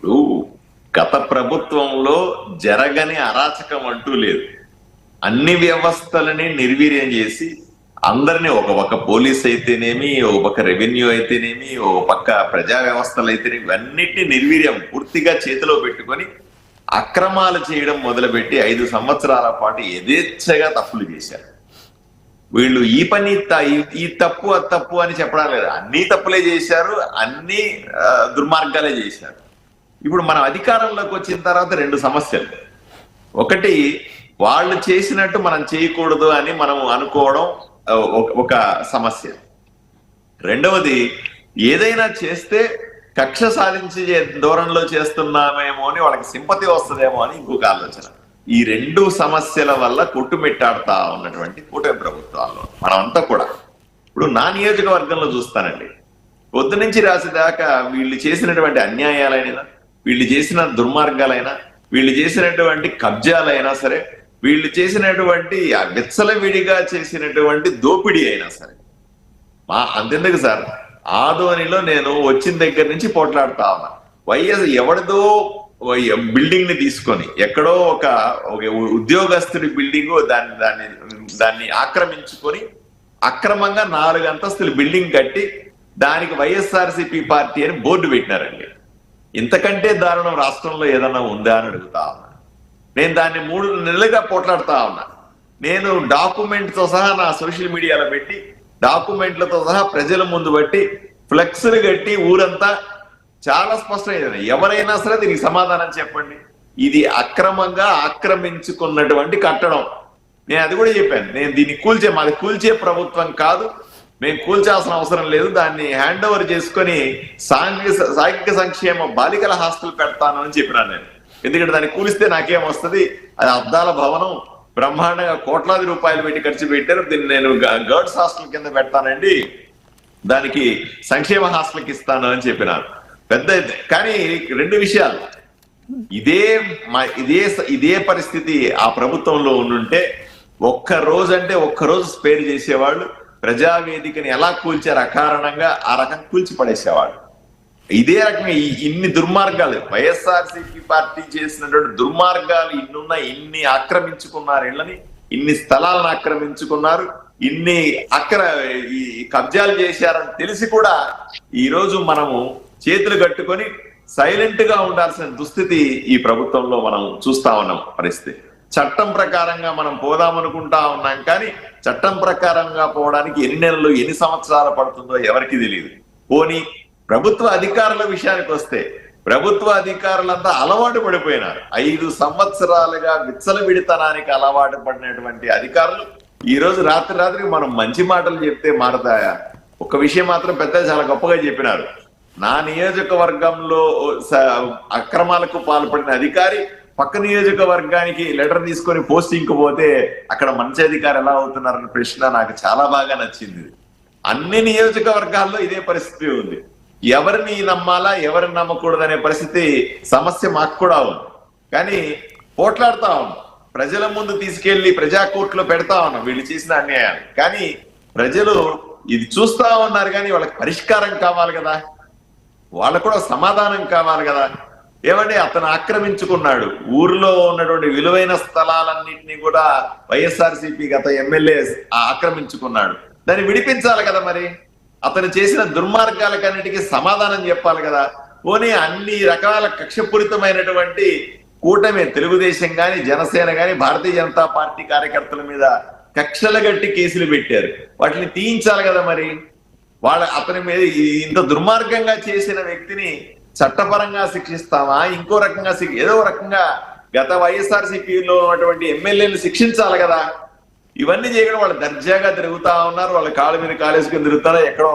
ఇప్పుడు గత ప్రభుత్వంలో జరగని అరాచకం అంటూ లేదు. అన్ని వ్యవస్థలని నిర్వీర్యం చేసి అందరినీ ఒక పక్క పోలీస్ అయితేనేమి, ఒక పక్క రెవెన్యూ అయితేనేమి, ఒక పక్క ప్రజా వ్యవస్థలు అయితేనేమి, ఇవన్నిటిని నిర్వీర్యం పూర్తిగా చేతిలో పెట్టుకొని అక్రమాలు చేయడం మొదలుపెట్టి 5 సంవత్సరాల పాటు యథేచ్ఛగా తప్పులు చేశారు. వీళ్ళు ఈ పని ఈ తప్పు అది తప్పు అని చెప్పడం లేదు, అన్ని తప్పులే చేశారు, అన్ని దుర్మార్గాలే చేశారు. ఇప్పుడు మనం అధికారంలోకి వచ్చిన తర్వాత 2 సమస్యలు. ఒకటి, వాళ్ళు చేసినట్టు మనం చేయకూడదు అని మనం అనుకోవడం ఒక సమస్య. రెండవది, ఏదైనా చేస్తే కక్ష సాధించే దూరంలో చేస్తున్నామేమో అని వాళ్ళకి సింపతి వస్తుందేమో అని ఇంకొక ఆలోచన. ఈ 2 సమస్యల వల్ల కొట్టుమిట్టాడుతా ఉన్నటువంటి కూటమి ప్రభుత్వాల్లో మనమంతా కూడా ఇప్పుడు నా నియోజకవర్గంలో చూస్తానండి, పొద్దు నుంచి రాసేదాకా వీళ్ళు చేసినటువంటి అన్యాయాలైనా, వీళ్ళు చేసిన దుర్మార్గాలైనా, వీళ్ళు చేసినటువంటి కబ్జాలైనా సరే, వీళ్ళు చేసినటువంటి విచ్చలవిడిగా చేసినటువంటి దోపిడీ అయినా సరే, అంతెందుకు సార్, ఆదోనిలో నేను వచ్చిన దగ్గర నుంచి పోట్లాడుతా ఉన్నా. వైఎస్ ఎవరిదో బిల్డింగ్ ని తీసుకొని, ఎక్కడో ఒక ఉద్యోగస్తుడి బిల్డింగ్ దాన్ని ఆక్రమించుకొని అక్రమంగా 4 అంతస్తులు బిల్డింగ్ కట్టి దానికి వైఎస్ఆర్సీపీ పార్టీ అని బోర్డు పెట్టినారండి. ఇంతకంటే దారుణం రాష్ట్రంలో ఏదన్నా ఉందా అని అడుగుతా ఉన్నా. నేను దాన్ని 3 నెలలుగా పోట్లాడుతా ఉన్నా. నేను డాక్యుమెంట్తో సహా నా సోషల్ మీడియాలో పెట్టి, డాక్యుమెంట్లతో సహా ప్రజల ముందు బట్టి ఫ్లెక్స్లు కట్టి ఊరంతా చాలా స్పష్టమైంది. ఎవరైనా సరే దీనికి సమాధానం చెప్పండి. ఇది అక్రమంగా ఆక్రమించుకున్నటువంటి కట్టడం. నేను అది కూడా చెప్పాను, నేను దీన్ని మాది కూల్చే ప్రభుత్వం కాదు, మేము కూల్చాల్సిన అవసరం లేదు, దాన్ని హ్యాండ్ ఓవర్ చేసుకొని సాంఘిక సంక్షేమ బాలికల హాస్టల్ పెడతాను అని చెప్పినాను నేను. ఎందుకంటే దాన్ని కూలిస్తే నాకేం వస్తుంది, అది అద్దాల భవనం, బ్రహ్మాండంగా కోట్లాది రూపాయలు పెట్టి ఖర్చు పెట్టారు, దీన్ని నేను గర్ల్స్ హాస్టల్ కింద పెడతానండి, దానికి సంక్షేమ హాస్టల్కి ఇస్తాను అని చెప్పినాను. పెద్ద కానీ 2 విషయాలు, ఇదే పరిస్థితి ఆ ప్రభుత్వంలో ఉండుంటే ఒక్కరోజు స్పేర్ చేసేవాళ్ళు. ప్రజావేదికని ఎలా కూల్చారు అకారణంగా, ఆ రకంగా కూల్చి పడేసేవాళ్ళు. ఇదే రకంగా ఇన్ని దుర్మార్గాలు, వైఎస్ఆర్సీపీ పార్టీ చేసినటువంటి దుర్మార్గాలు ఇన్ని ఆక్రమించుకున్నారు, ఇళ్ళని ఇన్ని స్థలాలను ఆక్రమించుకున్నారు, ఇన్ని ఈ కబ్జాలు చేశారని తెలిసి కూడా ఈ రోజు మనము చేతులు కట్టుకొని సైలెంట్ గా ఉండాల్సిన దుస్థితి ఈ ప్రభుత్వంలో మనం చూస్తా ఉన్నాం పరిస్థితి. చట్టం ప్రకారంగా మనం పోదామనుకుంటా ఉన్నాం, కానీ చట్టం ప్రకారంగా పోవడానికి ఎన్ని నెలలు, ఎన్ని సంవత్సరాలు పడుతుందో ఎవరికి తెలియదు. పోనీ ప్రభుత్వ అధికారుల విషయానికి వస్తే, ప్రభుత్వ అధికారులంతా అలవాటు పడిపోయినారు. 5 సంవత్సరాలుగా విచ్చలవిడితనానికి అలవాటు పడినటువంటి అధికారులు ఈ రోజు రాత్రికి మనం మంచి మాటలు చెప్తే మారతాయా? ఒక విషయం మాత్రం చాలా గొప్పగా చెప్పినారు. నా నియోజకవర్గంలో అక్రమాలకు పాల్పడిన అధికారి పక్క నియోజకవర్గానికి లెటర్ తీసుకొని పోస్టింగ్ కు పోతే అక్కడ మంచి అధికారి ఎలా అవుతున్నారన్న ప్రశ్న నాకు చాలా బాగా నచ్చింది. అన్ని నియోజకవర్గాల్లో ఇదే పరిస్థితి ఉంది. ఎవరిని నమ్మాలా, ఎవరిని నమ్మకూడదనే పరిస్థితి సమస్య మాకు కూడా ఉంది. కానీ పోట్లాడుతా ఉన్నాం, ప్రజల ముందు తీసుకెళ్లి ప్రజా కోర్టులో పెడతా ఉన్నాం వీళ్ళు చేసిన అన్యాయాలు. కానీ ప్రజలు ఇది చూస్తా ఉన్నారు, కానీ వాళ్ళకి పరిష్కారం కావాలి కదా, వాళ్ళకు కూడా సమాధానం కావాలి కదా. ఏమంటే అతను ఆక్రమించుకున్నాడు, ఊర్లో ఉన్నటువంటి విలువైన స్థలాలన్నింటినీ కూడా వైఎస్ఆర్సీపీ గత ఎమ్మెల్యే ఆక్రమించుకున్నాడు, దాన్ని విడిపించాలి కదా. మరి అతను చేసిన దుర్మార్గాలకన్నిటికీ సమాధానం చెప్పాలి కదా. పోనీ అన్ని రకాల కక్షపూరితమైనటువంటి కూటమి, తెలుగుదేశం గాని, జనసేన గాని, భారతీయ జనతా పార్టీ కార్యకర్తల మీద కక్షలు గట్టి కేసులు పెట్టారు, వాటిని తీయించాలి కదా. మరి అతని మీద ఇంత దుర్మార్గంగా చేసిన వ్యక్తిని చట్టపరంగా శిక్షిస్తామా, ఇంకో రకంగా ఏదో రకంగా గత వైఎస్ఆర్సీపీలో ఉన్నటువంటి ఎమ్మెల్యేలు శిక్షించాలి కదా. ఇవన్నీ చేయడం వాళ్ళు దర్జాగా తిరుగుతా ఉన్నారు, వాళ్ళ కాళ్ళ మీద కాలేసుకుని తిరుగుతారు. ఎక్కడో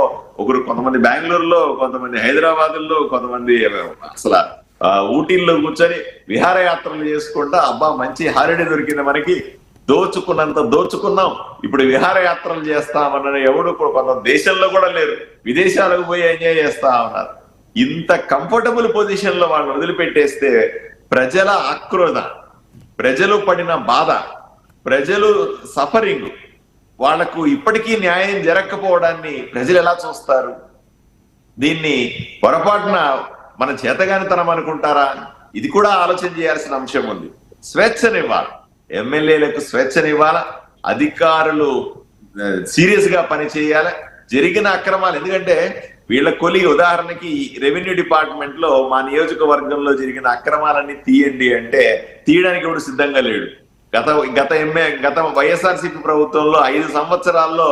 కొంతమంది బెంగళూరులో, కొంతమంది హైదరాబాద్లో, కొంతమంది అసలు ఊటీల్లో కూర్చొని విహారయాత్రలు చేసుకుంటా, అబ్బా మంచి హాలిడే దొరికింది మనకి, దోచుకున్నంత దోచుకున్నాం, ఇప్పుడు విహారయాత్రలు చేస్తామన్న ఎవడు కొంత దేశంలో కూడా లేరు, విదేశాలకు పోయి ఎంజాయ్ చేస్తా ఉన్నారు. ఇంత కంఫర్టబుల్ పొజిషన్ లో వాళ్ళు వదిలిపెట్టేస్తే ప్రజల ఆక్రోధన, ప్రజలు పడిన బాధ, ప్రజలు సఫరింగ్, వాళ్లకు ఇప్పటికీ న్యాయం జరగకపోవడాన్ని ప్రజలు ఎలా చూస్తారు? దీన్ని పొరపాటున మన చేతగానితనం అనుకుంటారా? ఇది కూడా ఆలోచన చేయాల్సిన అంశం ఉంది. స్వేచ్ఛనివ్వాలి, ఎమ్మెల్యేలకు స్వేచ్ఛనివ్వాలా, అధికారులు సీరియస్ గా పని చేయాలి. జరిగిన అక్రమాలు, ఎందుకంటే వీళ్ళ ఉదాహరణకి రెవెన్యూ డిపార్ట్మెంట్ లో మా నియోజకవర్గంలో జరిగిన అక్రమాలన్నీ తీయండి అంటే తీయడానికి కూడా సిద్ధంగా లేడు. గత వైఎస్ఆర్సీపీ ప్రభుత్వంలో 5 సంవత్సరాల్లో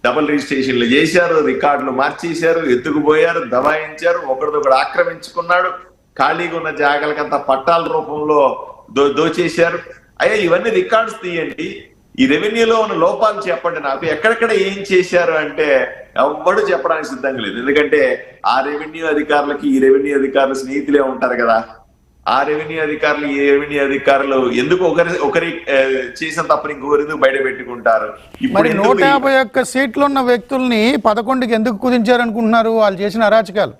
డబుల్ రిజిస్ట్రేషన్లు చేశారు, రికార్డులు మార్చేశారు, ఎత్తుకుపోయారు, దబాయించారు, ఒకరిదొకడు ఆక్రమించుకున్నాడు, ఖాళీగా ఉన్న జాగాలకంతా పట్టాల రూపంలో దోచేశారు. అయ్యా ఇవన్నీ రికార్డ్స్ తీయండి, ఈ రెవెన్యూలో ఉన్న లోపాలు చెప్పండి నాకు, ఎక్కడెక్కడ ఏం చేశారు అంటే ఎవ్వడు చెప్పడానికి సిద్ధంగా లేదు. ఎందుకంటే ఆ రెవెన్యూ అధికారులకి ఈ రెవెన్యూ అధికారులు స్నేహితులే ఉంటారు కదా. ఆ రెవెన్యూ అధికారులు ఈ రెవెన్యూ అధికారులు ఎందుకు ఒకరి చేసిన తప్పని ఇంకొకరి ఎందుకు బయట పెట్టుకుంటారు? మరి 151 సీట్లు ఉన్న వ్యక్తుల్ని 11కి ఎందుకు కుదించారు అనుకుంటున్నారు? వాళ్ళు చేసిన అరాచకాలు